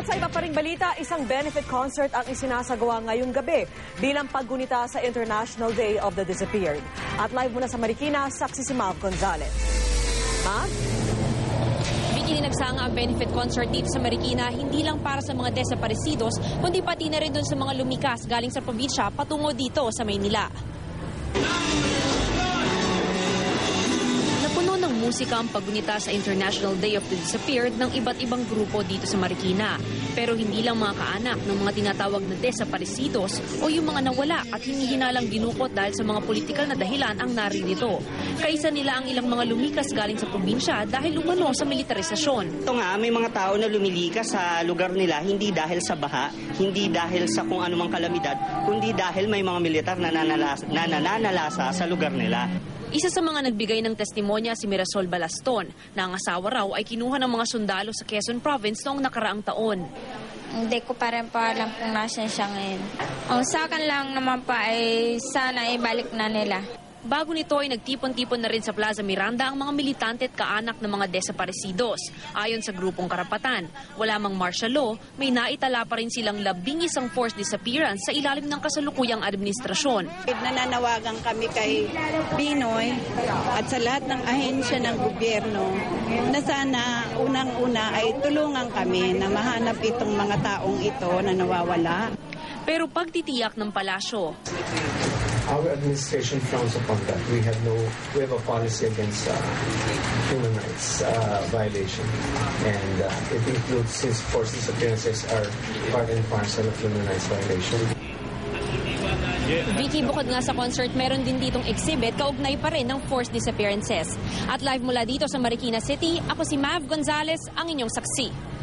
At sa iba pa ring balita, isang benefit concert ang isinasagawa ngayong gabi bilang paggunita sa International Day of the Disappeared. At live mula sa Marikina, saksi si Mav Gonzalez. Mav? Vicky, nagsanga ang benefit concert dito sa Marikina hindi lang para sa mga desaparecidos, kundi pati na rin doon sa mga lumikas galing sa probinsya patungo dito sa Maynila. Napuno ng musika ang paggunita sa International Day of the Disappeared ng iba't ibang grupo dito sa Marikina. Pero hindi lang mga kaanak ng mga tinatawag na desaparecidos o yung mga nawala at hindi hinalang dinukot dahil sa mga politikal na dahilan ang naririto. Kaisa nila ang ilang mga lumikas galing sa probinsya dahil umano sa militarisasyon. Ito nga, may mga tao na lumilikas sa lugar nila hindi dahil sa baha, hindi dahil sa kung anumang kalamidad, kundi dahil may mga militar na nananalasa sa lugar nila. Isa sa mga nagbigay ng testimonya si Mirasol Balaston na ang asawa raw ay kinuha ng mga sundalo sa Quezon Province noong nakaraang taon. Hindi ko pa rin pa alam kung nasan siya ngayon. Sa akin lang naman pa ay sana ibalik na nila. Bago nito ay nagtipon-tipon na rin sa Plaza Miranda ang mga militante at kaanak ng mga desaparecidos. Ayon sa grupong Karapatan, wala mang martial law, may naitala pa rin silang 11 forced disappearance sa ilalim ng kasalukuyang administrasyon. Nananawagan kami kay Binoy at sa lahat ng ahensya ng gobyerno na sana unang-una ay tulungan kami na mahanap itong mga taong ito na nawawala. Pero pagtitiyak ng palasyo, our administration frowns upon that. We have a policy against human rights violation, and it includes, since forced disappearances are part and parcel of human rights violation. Vicky, bukod nga sa concert, meron din ditong exhibit kaugnay pa rin ng forced disappearances. At live mula dito sa Marikina City, ako si Mav Gonzalez, ang inyong saksi.